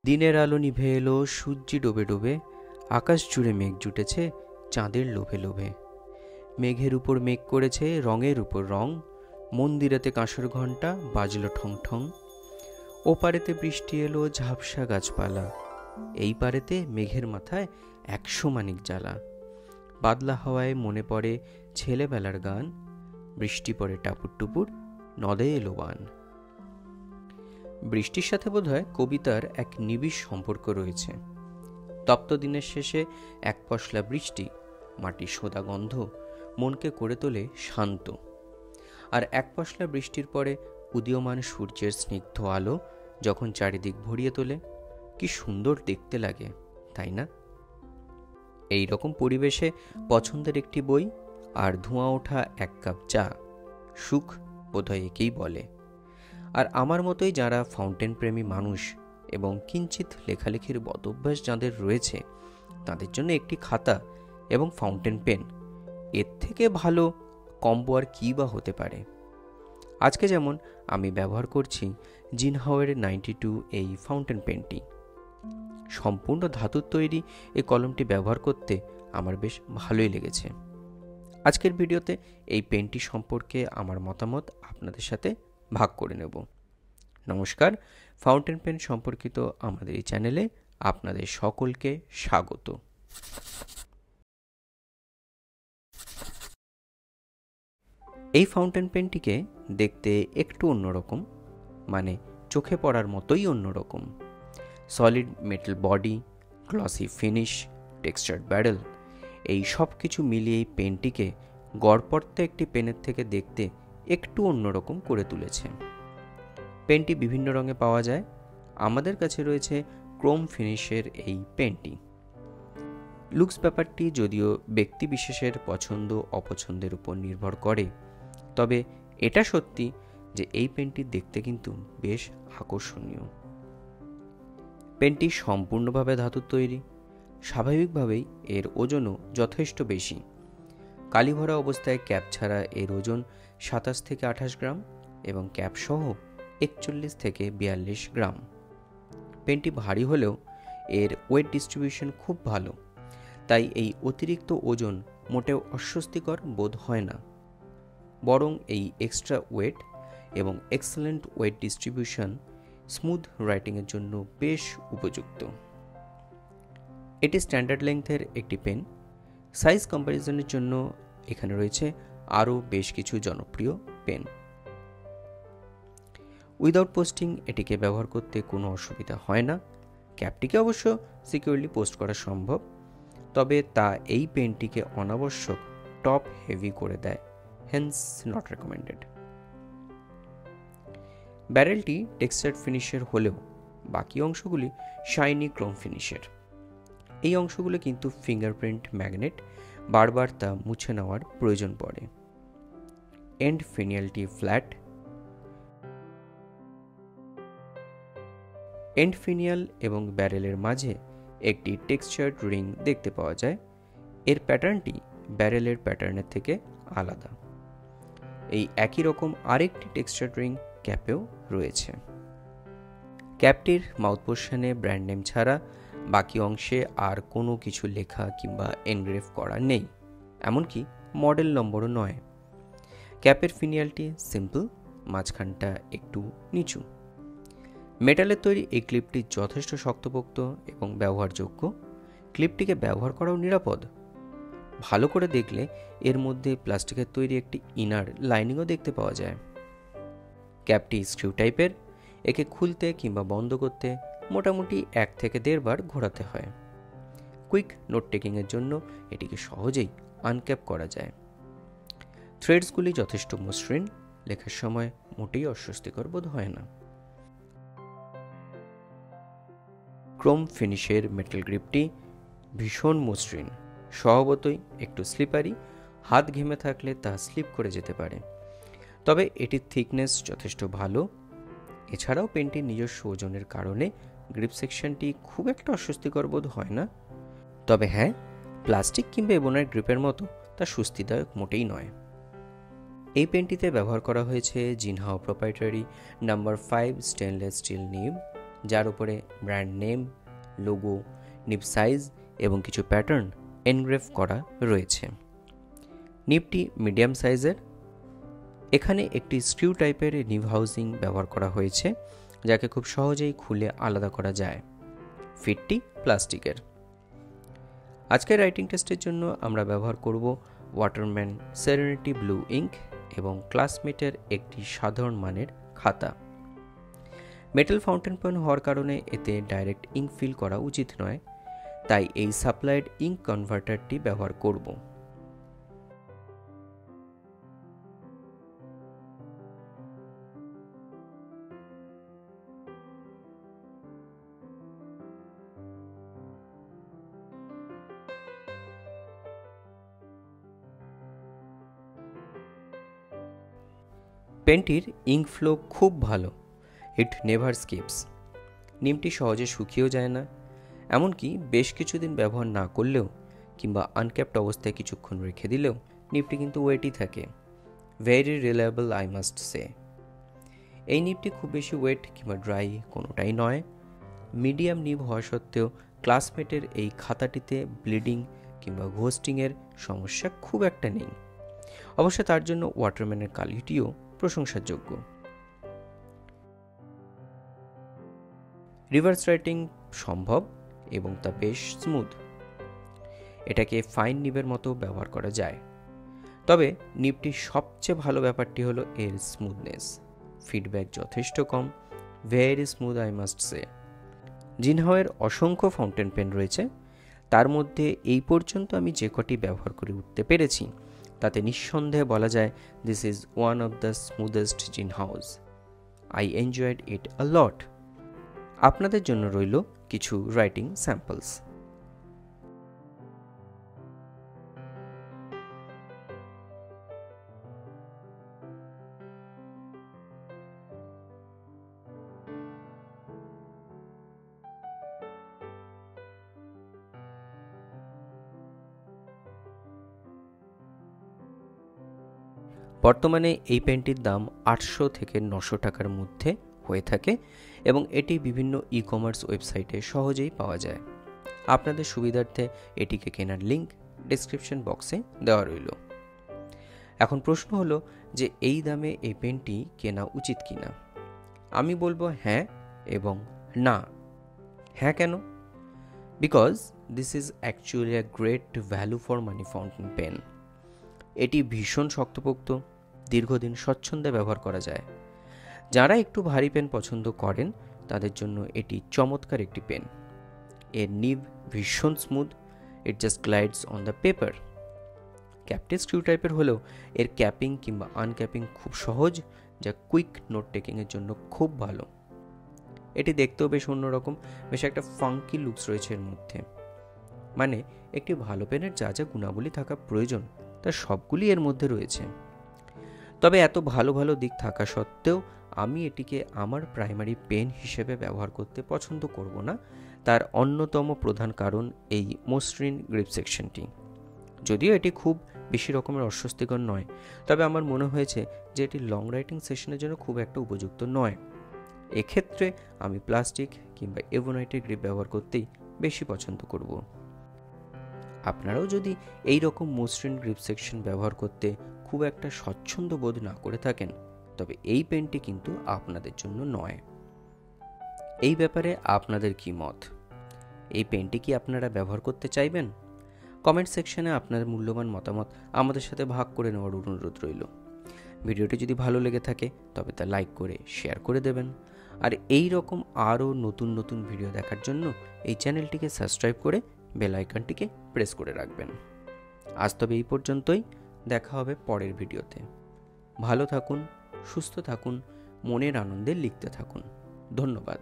দিনের আলো নিভে এলো, সূর্যি ডোবে ডোবে, আকাশ জুড়ে মেঘ জুটেছে চাঁদের লোভে লোভে। মেঘের উপর মেঘ করেছে রঙের উপর রং, মন্দিরেতে কাঁসর ঘণ্টা বাজলো ঠং ঠং। ও পারেতে বৃষ্টি এলো ঝাপসা গাছপালা, এই পারেতে মেঘের মাথায় 100 মানিক জ্বালা। বাদলা হাওয়ায় মনে পড়ে ছেলেবেলার গান, বৃষ্টি পড়ে টাপুর টুপুর, নদে এলো বান। বৃষ্টির সাথে বোধহয় কবিতার এক নিবিড় সম্পর্ক রয়েছে। তপ্ত দিনের শেষে এক পশলা বৃষ্টি, মাটির সোদা গন্ধ মনকে করে তোলে শান্ত। আর এক পশলা বৃষ্টির পরে উদীয়মান সূর্যের স্নিগ্ধ আলো যখন চারিদিক ভরিয়ে তোলে, কি সুন্দর দেখতে লাগে, তাই না? এই রকম পরিবেশে পছন্দের একটি বই আর ধোঁয়া ওঠা এক কাপ চা, সুখ বোধহয় একেই বলে। আর আমার মতোই যারা ফাউন্টেন প্রেমী মানুষ এবং কিঞ্চিত লেখালেখির বদভ্যাস যাদের রয়েছে, তাদের জন্য একটি খাতা এবং ফাউন্টেন পেন, এর থেকে ভালো কম্বো আর কী বা হতে পারে। আজকে যেমন আমি ব্যবহার করছি জিনহাওয়ের 92 এই ফাউন্টেন পেনটি। সম্পূর্ণ ধাতুর তৈরি এই কলমটি ব্যবহার করতে আমার বেশ ভালোই লেগেছে। আজকের ভিডিওতে এই পেনটি সম্পর্কে আমার মতামত আপনাদের সাথে ভাগ করে নেব। নমস্কার, ফাউন্টেন পেন সম্পর্কিত আমাদের এই চ্যানেলে আপনাদের সকলকে স্বাগত। এই ফাউন্টেন পেনটিকে দেখতে একটু অন্যরকম, মানে চোখে পড়ার মতোই অন্যরকম। Solid metal body, glossy finish, textured barrel, এই সব কিছু মিলিয়ে এই পেনটিকে গড়পড়তা একটি পেনের থেকে দেখতে একটু অন্যরকম করে তুলেছে। পেনটি বিভিন্ন রঙে পাওয়া যায়। আমাদের কাছে রয়েছে ক্রোম ফিনিশের এই পেনটি। লুকস ব্যাপারটি যদিও ব্যক্তি বিশেষের পছন্দ অপছন্দের উপর নির্ভর করে, তবে এটা সত্যি যে এই পেনটি দেখতে কিন্তু বেশ আকর্ষণীয়। পেনটি সম্পূর্ণভাবে ধাতুর তৈরি, স্বাভাবিকভাবেই এর ওজনও যথেষ্ট বেশি। কালিভরা অবস্থায় ক্যাপ ছাড়া এর ওজন 27 থেকে 28 গ্রাম এবং ক্যাপ সহ 41 থেকে 42 গ্রাম। পেনটি ভারী হলেও এর ওয়েট ডিস্ট্রিবিউশন খুব ভালো, তাই এই অতিরিক্ত ওজন মোটেও অস্বস্তিকর বোধ হয় না, বরং এই এক্সট্রা ওয়েট এবং এক্সেলেন্ট ওয়েট ডিস্ট্রিবিউশন স্মুথ রাইটিংয়ের জন্য বেশ উপযুক্ত। এটি স্ট্যান্ডার্ড লেংথের একটি পেন। সাইজ কম্প্যারিজনের জন্য এখানে রয়েছে আরও বেশ কিছু জনপ্রিয় পেন। উইদাউট পোস্টিং এটিকে ব্যবহার করতে কোনো অসুবিধা হয় না। ক্যাপটিকে অবশ্য সিকিউরলি পোস্ট করা সম্ভব, তবে তা এই পেনটিকে অনাবশ্যক টপ হেভি করে দেয়, হেন্স নট রেকমেন্ডেড। ব্যারেলটি টেক্সচার্ড ফিনিশের হলেও বাকি অংশগুলি শাইনি ক্রোম ফিনিশের। এই অংশগুলো কিন্তু ফিঙ্গারপ্রিন্ট ম্যাগনেট, বারবার তা মুছে নেওয়ার প্রয়োজন পড়ে। এন্ড ফিনিয়ালটি ফ্ল্যাট। এন্ড ফিনিয়াল এবং ব্যারেলের মাঝে একটি টেক্সচার্ড রিং দেখতে পাওয়া যায়। এর প্যাটার্নটি ব্যারেলের প্যাটার্নের থেকে আলাদা। এই একই রকম আরেকটি টেক্সচার্ড রিং ক্যাপেও রয়েছে। ক্যাপটির মাউথ পোর্শনে ব্র্যান্ড নেম ছাড়া বাকি অংশে আর কোনো কিছু লেখা কিংবা এনগ্রেভ করা নেই, এমনকি মডেল নম্বরও নয়। ক্যাপের ফিনিয়ালটি সিম্পল, মাঝখানটা একটু নিচু। মেটালের তৈরি এই ক্লিপটি যথেষ্ট শক্তপোক্ত এবং ব্যবহারযোগ্য। ক্লিপটিকে ব্যবহার করাও নিরাপদ। ভালো করে দেখলে এর মধ্যে প্লাস্টিকের তৈরি একটি ইনার লাইনিংও দেখতে পাওয়া যায়। ক্যাপটি স্ক্রু টাইপের। একে খুলতে কিংবা বন্ধ করতে মোটামুটি 1 থেকে 1.5 বার ঘোরাতে হয়। কুইক নোট টেকিংয়ের জন্য এটিকে সহজেই আনক্যাপ করা যায়। থ্রেডসগুলি যথেষ্ট মসৃণ, লেখার সময় মোটেই অস্বস্তিকর বোধ হয় না। ক্রোম ফিনিশের মেটাল গ্রিপটি ভীষণ মসৃণ, স্বভাবতই একটু স্লিপারি। হাত ঘেমে থাকলে তা স্লিপ করে যেতে পারে, তবে এটির থিকনেস যথেষ্ট ভালো। এছাড়াও পেনটির নিজস্ব ওজনের কারণে গ্রিপ সেকশনটি খুব একটা অস্বস্তিকর বোধ হয় না। তবে হ্যাঁ, প্লাস্টিক কিংবা এবনের গ্রিপের মতো তা স্বস্তিদায়ক মোটেই নয়। এই পেনটিতে ব্যবহার করা হয়েছে জিনহাও প্রোপ্রাইটারি নাম্বার 5 স্টেনলেস স্টিল নিব, যার উপরে ব্র্যান্ড নেম, লোগো, নিব সাইজ এবং কিছু প্যাটার্ন এনগ্রেভ করা রয়েছে। নিবটি মিডিয়াম সাইজের। এখানে একটি স্ক্রিউ টাইপের নিব হাউজিং ব্যবহার করা হয়েছে, যাকে খুব সহজেই খুলে আলাদা করা যায়। ফিটটি প্লাস্টিকের। আজকের রাইটিং টেস্টের জন্য আমরা ব্যবহার করব ওয়াটারম্যান সেরেনিটি ব্লু ইঙ্ক এবং ক্লাসমেটের একটি সাধারণ মানের খাতা। মেটাল ফাউন্টেন পেন হওয়ার কারণে এতে ডাইরেক্ট ইঙ্ক ফিল করা উচিত নয়, তাই এই সাপ্লাইড ইঙ্ক কনভার্টারটি ব্যবহার করব। পেনটির ইঙ্ক ফ্লো খুব ভালো, ইট নেভার স্কিপস। নিবটি সহজে শুকিয়েও যায় না, এমনকি বেশ কিছুদিন ব্যবহার না করলেও কিংবা আনক্যাপড অবস্থায় কিছুক্ষণ রেখে দিলেও নিবটি কিন্তু ওয়েটই থাকে। ভেরি রিলায়েবল আই মাস্ট সে। এই নিবটি খুব বেশি ওয়েট কিংবা ড্রাই কোনোটাই নয়। মিডিয়াম নিব হওয়া সত্ত্বেও ক্লাসমেটের এই খাতাটিতে ব্লিডিং কিংবা ঘোস্টিংয়ের সমস্যা খুব একটা নেই। অবশ্য তার জন্য ওয়াটারম্যানের কোয়ালিটিও প্রশংসার যোগ্য। রিভার্স রাইটিং সম্ভব এবং তা বেশ স্মুথ। এটাকে ফাইন নিবের মতো ব্যবহার করা যায়। তবে নিবটির সবচেয়ে ভালো ব্যাপারটি হলো এর স্মুথনেস। ফিডব্যাক যথেষ্ট কম, very smooth I must say. জিনহাওয়ের অসংখ্য ফাউন্টেন পেন রয়েছে, তার মধ্যে এই পর্যন্ত আমি যে কটি ব্যবহার করে উঠতে পেরেছি তাতে নিঃসন্দেহে বলা যায় this is one of the smoothest Jinhaos. I enjoyed it a lot. আপনাদের জন্য রইল কিছু রাইটিং স্যাম্পলস। বর্তমানে এই পেনটির দাম 800 থেকে 900 টাকার মধ্যে হয়ে থাকে এবং এটি বিভিন্ন ই কমার্স ওয়েবসাইটে সহজেই পাওয়া যায়। আপনাদের সুবিধার্থে এটিকে কেনার লিঙ্ক ডেসক্রিপশন বক্সে দেওয়া রইল। এখন প্রশ্ন হলো যে এই দামে এই পেনটি কেনা উচিত কিনা। আমি বলবো হ্যাঁ এবং না। হ্যাঁ কেন? Because this is actually a great value for money fountain pen. এটি ভীষণ শক্তপোক্ত, দীর্ঘদিন স্বচ্ছন্দে ব্যবহার করা যায়। যারা একটু ভারী পেন পছন্দ করেন তাদের জন্য এটি চমৎকার একটি পেন। এর নিব ভীষণ smooth, it just glides on the paper. ক্যাপটি স্ক্রিউ টাইপের হলেও এর ক্যাপিং কিংবা আনক্যাপিং খুব সহজ, যা কুইক নোট টেকিংয়ের জন্য খুব ভালো। এটি দেখতেও বেশ অন্যরকম, বেশ একটা ফাঙ্কি লুকস রয়েছে এর মধ্যে। মানে একটি ভালো পেনের যা যা গুণাবলী থাকা প্রয়োজন তার সবগুলি এর মধ্যে রয়েছে। তবে এত ভালো ভালো দিক থাকা সত্ত্বেও আমি এটিকে আমার প্রাইমারি পেন হিসেবে ব্যবহার করতে পছন্দ করব না। তার অন্যতম প্রধান কারণ এই মসৃণ গ্রিপ সেকশনটি। যদিও এটি খুব বেশি রকমের অস্বস্তিকর নয়, তবে আমার মনে হয়েছে যে এটি লং রাইটিং সেশনের জন্য খুব একটা উপযুক্ত নয়। এক্ষেত্রে আমি প্লাস্টিক কিংবা এভোনাইটের গ্রিপ ব্যবহার করতেই বেশি পছন্দ করব। আপনারাও যদি এই রকম মসৃণ গ্রিপ সেকশন ব্যবহার করতে খুব একটা স্বচ্ছন্দ বোধ না করে থাকেন, তবে এই পেনটি কিন্তু আপনাদের জন্য নয়। এই ব্যাপারে আপনাদের কি মত? এই পেনটি কি আপনারা ব্যবহার করতে চাইবেন? কমেন্ট সেকশনে আপনার মূল্যবান মতামত আমাদের সাথে ভাগ করে নেওয়ার অনুরোধ রইল। ভিডিওটি যদি ভালো লেগে থাকে তবে তা লাইক করে শেয়ার করে দেবেন। আর এই রকম আরও নতুন নতুন ভিডিও দেখার জন্য এই চ্যানেলটিকে সাবস্ক্রাইব করে বেল আইকনটিকে প্রেস করে রাখবেন। আজ তবে এই পর্যন্তই, দেখা হবে পরের ভিডিওতে। ভালো থাকুন, সুস্থ থাকুন, মনের আনন্দে লিখতে থাকুন। ধন্যবাদ।